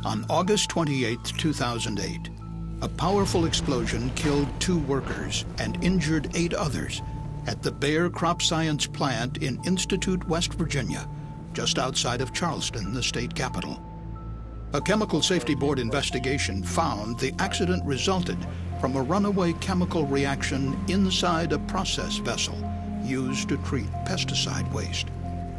On August 28, 2008, a powerful explosion killed 2 workers and injured 8 others at the Bayer CropScience plant in Institute, West Virginia, just outside of Charleston, the state capital. A Chemical Safety Board investigation found the accident resulted from a runaway chemical reaction inside a process vessel used to treat pesticide waste.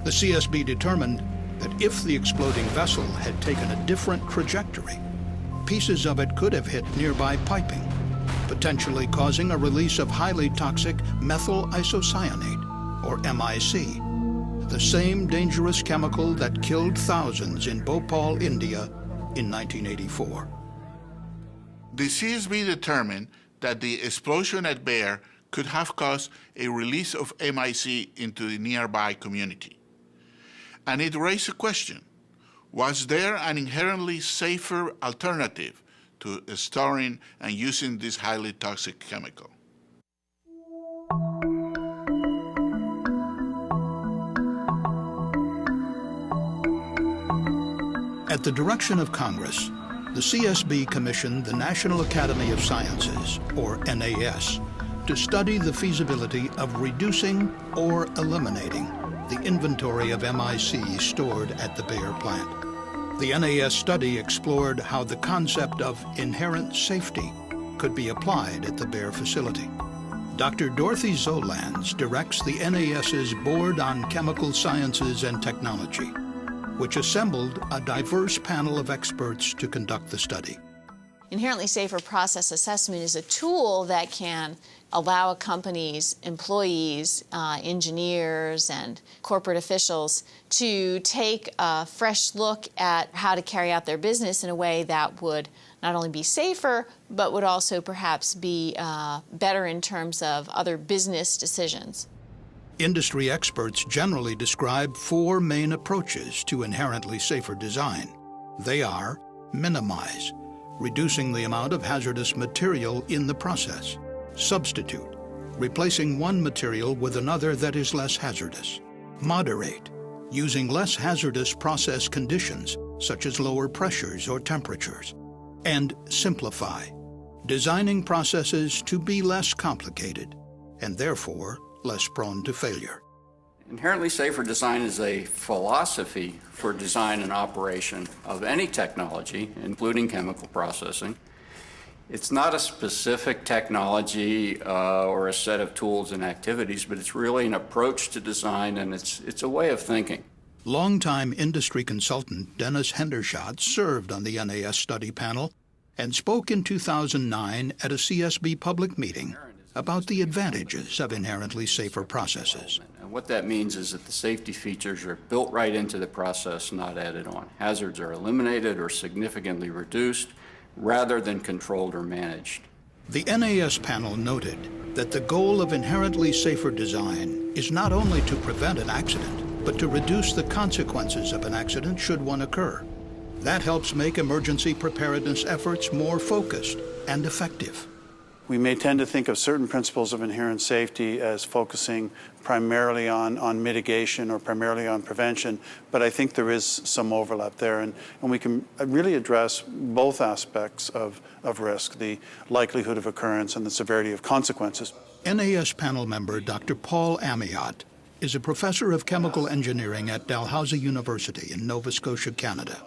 The CSB determined that if the exploding vessel had taken a different trajectory, pieces of it could have hit nearby piping, potentially causing a release of highly toxic methyl isocyanate, or MIC, the same dangerous chemical that killed thousands in Bhopal, India in 1984. The CSB determined that the explosion at Bayer could have caused a release of MIC into the nearby community. And it raised a question: was there an inherently safer alternative to storing and using this highly toxic chemical? At the direction of Congress, the CSB commissioned the National Academy of Sciences, or NAS, to study the feasibility of reducing or eliminating the inventory of MIC stored at the Bayer plant. The NAS study explored how the concept of inherent safety could be applied at the Bayer facility. Dr. Dorothy Zolans directs the NAS's Board on Chemical Sciences and Technology, which assembled a diverse panel of experts to conduct the study. Inherently safer process assessment is a tool that can allow a company's employees, engineers, and corporate officials to take a fresh look at how to carry out their business in a way that would not only be safer, but would also perhaps be better in terms of other business decisions. Industry experts generally describe 4 main approaches to inherently safer design. They are: minimize, reducing the amount of hazardous material in the process; substitute, replacing one material with another that is less hazardous; moderate, using less hazardous process conditions, such as lower pressures or temperatures; and simplify, designing processes to be less complicated and therefore less prone to failure. Inherently safer design is a philosophy for design and operation of any technology, including chemical processing. It's not a specific technology or a set of tools and activities, but it's really an approach to design, and it's a way of thinking. Longtime industry consultant Dennis Hendershot served on the NAS study panel and spoke in 2009 at a CSB public meeting about the advantages of inherently safer processes. And what that means is that the safety features are built right into the process, not added on. Hazards are eliminated or significantly reduced rather than controlled or managed. The NAS panel noted that the goal of inherently safer design is not only to prevent an accident, but to reduce the consequences of an accident should one occur. That helps make emergency preparedness efforts more focused and effective. We may tend to think of certain principles of inherent safety as focusing primarily on mitigation or primarily on prevention, but I think there is some overlap there, and we can really address both aspects of risk, the likelihood of occurrence and the severity of consequences. NAS panel member Dr. Paul Amiot is a professor of chemical engineering at Dalhousie University in Nova Scotia, Canada.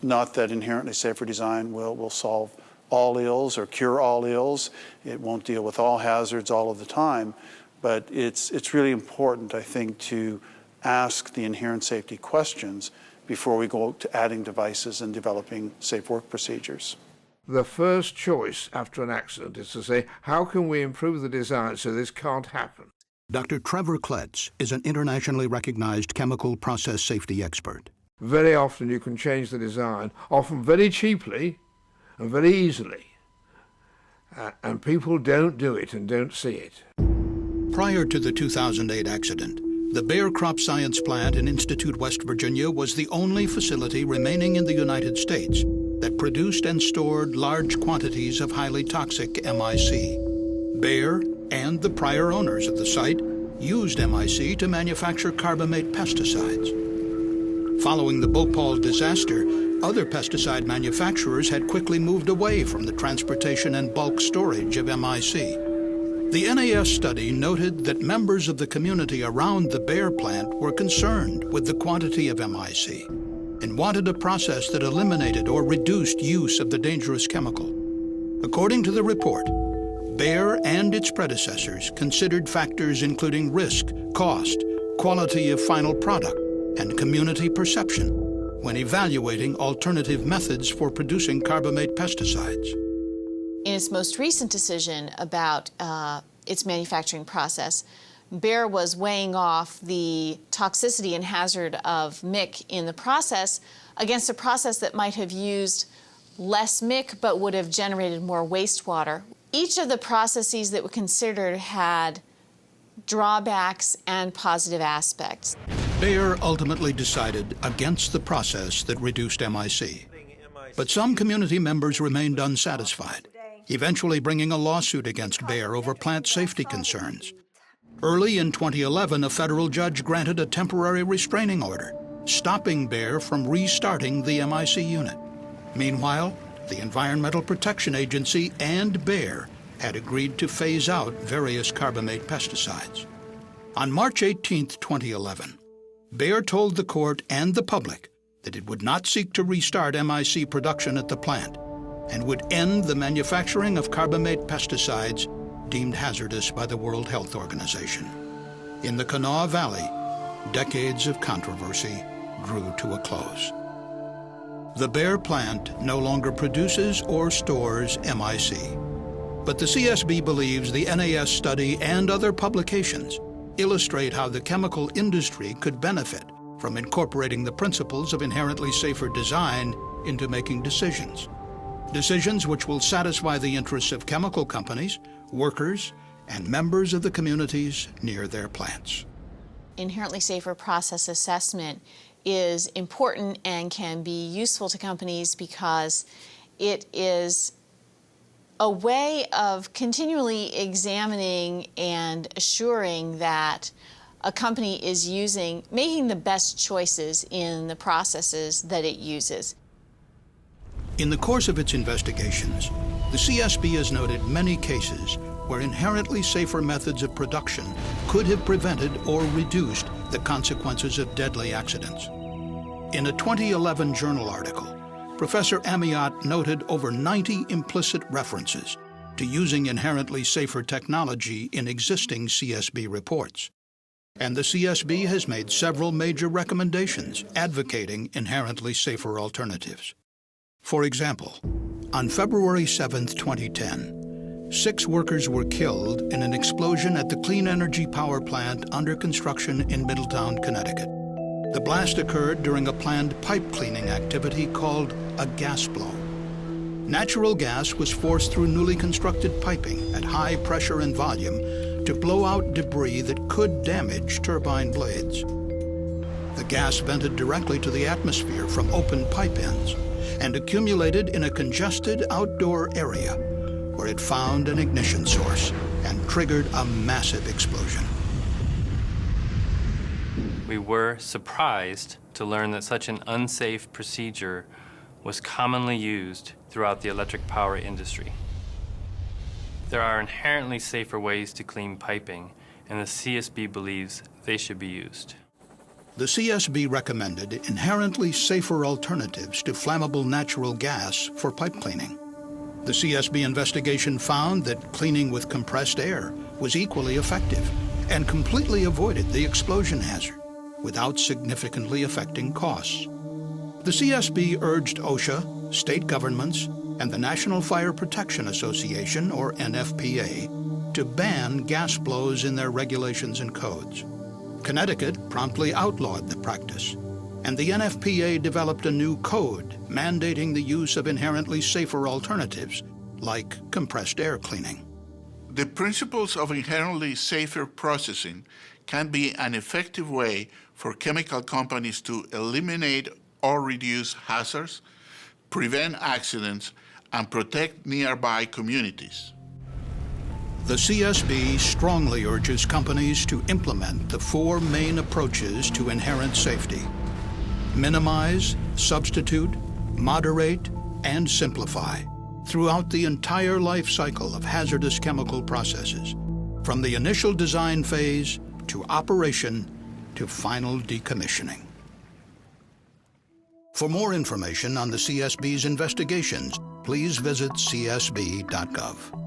Not that inherently safer design will solve all ills or cure all ills. It won't deal with all hazards all of the time, but it's really important, I think, to ask the inherent safety questions before we go to adding devices and developing safe work procedures. The first choice after an accident is to say, how can we improve the design so this can't happen? Dr. Trevor Kletz is an internationally recognized chemical process safety expert. Very often you can change the design, often very cheaply and very easily, and people don't do it and don't see it. Prior to the 2008 accident, the Bayer CropScience plant in Institute, West Virginia was the only facility remaining in the United States that produced and stored large quantities of highly toxic MIC. Bayer and the prior owners of the site used MIC to manufacture carbamate pesticides. Following the Bhopal disaster, other pesticide manufacturers had quickly moved away from the transportation and bulk storage of MIC. The NAES study noted that members of the community around the Bayer plant were concerned with the quantity of MIC and wanted a process that eliminated or reduced use of the dangerous chemical. According to the report, Bayer and its predecessors considered factors including risk, cost, quality of final product, and community perception when evaluating alternative methods for producing carbamate pesticides. In its most recent decision about its manufacturing process, Bayer was weighing off the toxicity and hazard of MIC in the process against a process that might have used less MIC but would have generated more wastewater. Each of the processes that were considered had drawbacks and positive aspects. Bayer ultimately decided against the process that reduced MIC. But some community members remained unsatisfied, eventually bringing a lawsuit against Bayer over plant safety concerns. Early in 2011, a federal judge granted a temporary restraining order, stopping Bayer from restarting the MIC unit. Meanwhile, the Environmental Protection Agency and Bayer had agreed to phase out various carbamate pesticides. On March 18, 2011, Bayer told the court and the public that it would not seek to restart MIC production at the plant and would end the manufacturing of carbamate pesticides deemed hazardous by the World Health Organization. In the Kanawha Valley, decades of controversy drew to a close. The Bayer plant no longer produces or stores MIC, but the CSB believes the NAES study and other publications illustrate how the chemical industry could benefit from incorporating the principles of inherently safer design into making decisions. Decisions which will satisfy the interests of chemical companies, workers, and members of the communities near their plants. Inherently safer process assessment is important and can be useful to companies because it is a way of continually examining and assuring that a company is making the best choices in the processes that it uses. In the course of its investigations, the CSB has noted many cases where inherently safer methods of production could have prevented or reduced the consequences of deadly accidents. In a 2011 journal article, Professor Amiot noted over 90 implicit references to using inherently safer technology in existing CSB reports. And the CSB has made several major recommendations advocating inherently safer alternatives. For example, on February 7, 2010, 6 workers were killed in an explosion at the clean energy power plant under construction in Middletown, Connecticut. The blast occurred during a planned pipe cleaning activity called a gas blow. Natural gas was forced through newly constructed piping at high pressure and volume to blow out debris that could damage turbine blades. The gas vented directly to the atmosphere from open pipe ends and accumulated in a congested outdoor area where it found an ignition source and triggered a massive explosion. We were surprised to learn that such an unsafe procedure was commonly used throughout the electric power industry. There are inherently safer ways to clean piping, and the CSB believes they should be used. The CSB recommended inherently safer alternatives to flammable natural gas for pipe cleaning. The CSB investigation found that cleaning with compressed air was equally effective and completely avoided the explosion hazard without significantly affecting costs. The CSB urged OSHA, state governments, and the National Fire Protection Association, or NFPA, to ban gas blows in their regulations and codes. Connecticut promptly outlawed the practice, and the NFPA developed a new code mandating the use of inherently safer alternatives, like compressed air cleaning. The principles of inherently safer processing can be an effective way for chemical companies to eliminate or reduce hazards, prevent accidents, and protect nearby communities. The CSB strongly urges companies to implement the 4 main approaches to inherent safety: Minimize, substitute, moderate, and simplify throughout the entire life cycle of hazardous chemical processes, from the initial design phase to operation to final decommissioning. For more information on the CSB's investigations, please visit csb.gov.